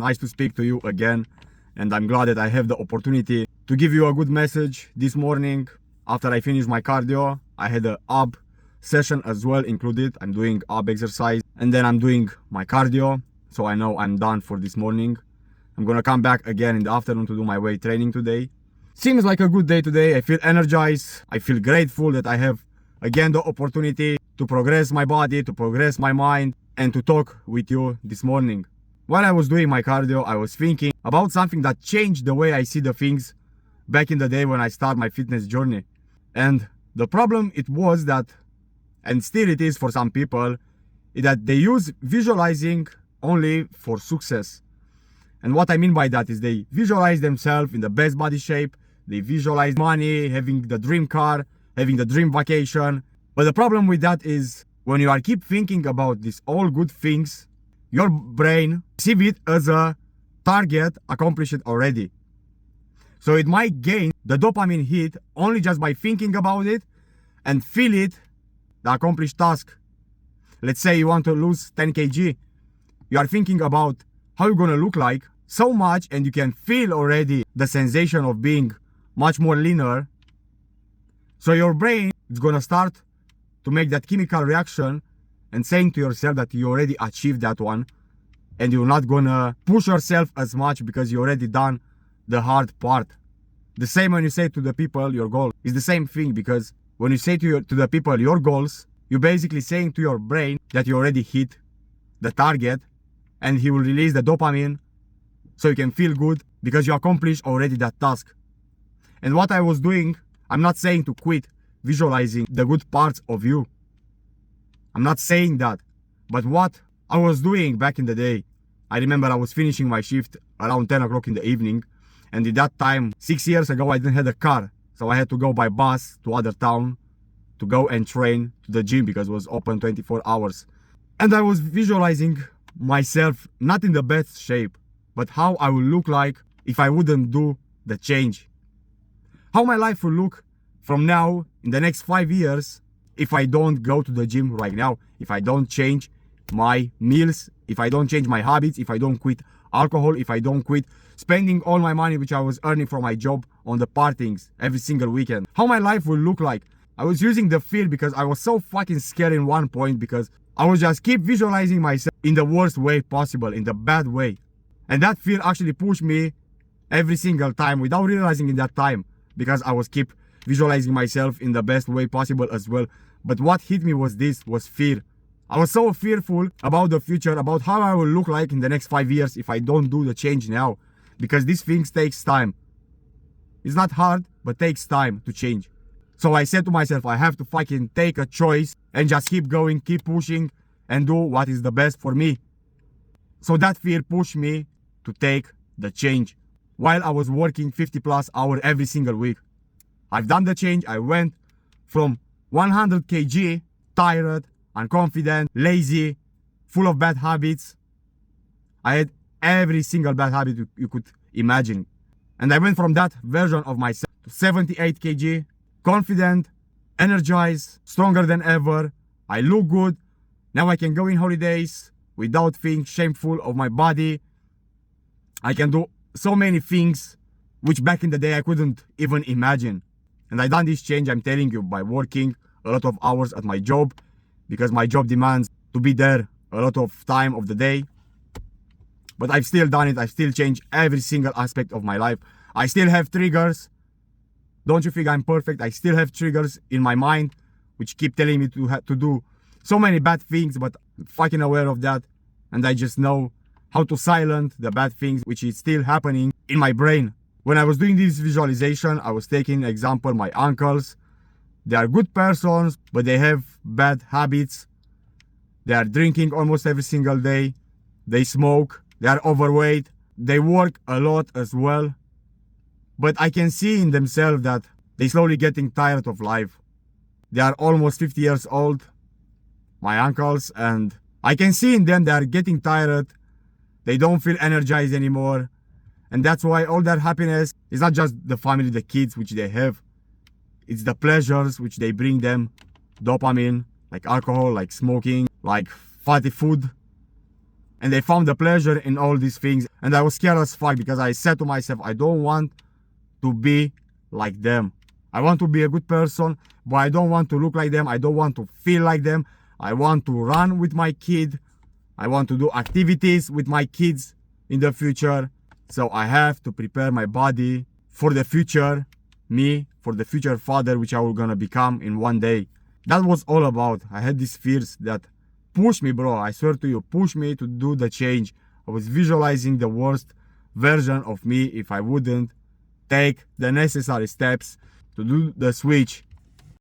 Nice to speak to you again, and I'm glad that I have the opportunity to give you a good message this morning. After I finished my cardio, I had a ab session as well included. I'm doing ab exercise and then I'm doing my cardio, so I know I'm done for this morning. I'm gonna come back again in the afternoon to do my weight training today. Seems like a good day today. I feel energized. I feel grateful that I have again the opportunity to progress my body, to progress my mind, and to talk with you this morning. While I was doing my cardio, I was thinking about something that changed the way I see the things back in the day when I started my fitness journey. And the problem it was that, and still it is for some people, is that they use visualizing only for success. And what I mean by that is they visualize themselves in the best body shape, they visualize money, having the dream car, having the dream vacation. But the problem with that is when you are keep thinking about these all good things, your brain sees it as a target accomplished already. So it might gain the dopamine hit only just by thinking about it and feel it, the accomplished task. Let's say you want to lose 10 kg. You are thinking about how you're gonna look like so much, and you can feel already the sensation of being much more leaner. So your brain is gonna start to make that chemical reaction and saying to yourself that you already achieved that one, and you're not gonna push yourself as much because you already done the hard part. The same when you say to the people your goal is the same thing, because when you say to the people your goals, you're basically saying to your brain that you already hit the target, and he will release the dopamine so you can feel good because you accomplished already that task. And what I was doing, I'm not saying to quit visualizing the good parts of you. I'm not saying that. But what I was doing back in the day, I remember I was finishing my shift around 10 o'clock in the evening. And at that time, 6 years ago, I didn't have a car. So I had to go by bus to other town to go and train to the gym because it was open 24 hours. And I was visualizing myself not in the best shape, but how I would look like if I wouldn't do the change. How my life will look from now in the next 5 years if I don't go to the gym right now, if I don't change my meals, if I don't change my habits, if I don't quit alcohol, if I don't quit spending all my money which I was earning from my job on the partings every single weekend. How my life will look like. I was using the fear because I was so fucking scared in one point, because I was just keep visualizing myself in the worst way possible, in the bad way. And that fear actually pushed me every single time without realizing in that time, because I was keep visualizing myself in the best way possible as well. But what hit me was fear. I was so fearful about the future, about how I will look like in the next 5 years if I don't do the change now. Because these things takes time. It's not hard, but takes time to change. So I said to myself, I have to fucking take a choice and just keep going, keep pushing, and do what is the best for me. So that fear pushed me to take the change while I was working 50+ hours every single week. I've done the change. I went from 100 kg, tired, unconfident, lazy, full of bad habits. I had every single bad habit you could imagine. And I went from that version of myself to 78 kg, confident, energized, stronger than ever. I look good. Now I can go in holidays without feeling shameful of my body. I can do so many things which back in the day I couldn't even imagine. And I done this change, I'm telling you, by working a lot of hours at my job, because my job demands to be there a lot of time of the day. But I've still done it. I've still changed every single aspect of my life. I still have triggers. Don't you think I'm perfect? I still have triggers in my mind which keep telling me to do so many bad things, but I'm fucking aware of that. And I just know how to silence the bad things which is still happening in my brain. When I was doing this visualization, I was taking example my uncles. They are good persons, but they have bad habits. They are drinking almost every single day. They smoke. They are overweight. They work a lot as well. But I can see in themselves that they slowly getting tired of life. They are almost 50 years old, my uncles, and I can see in them they are getting tired. They don't feel energized anymore. And that's why all their happiness is not just the family, the kids which they have. It's the pleasures which they bring them. Dopamine, like alcohol, like smoking, like fatty food. and they found the pleasure in all these things. And I was scared as fuck because I said to myself, I don't want to be like them. I want to be a good person, but I don't want to look like them. I don't want to feel like them. I want to run with my kid. I want to do activities with my kids in the future. So I have to prepare my body for the future me, for the future father which I will gonna become in one day. That was all about. I had these fears that pushed me, bro. I swear to you, pushed me to do the change. I was visualizing the worst version of me if I wouldn't take the necessary steps to do the switch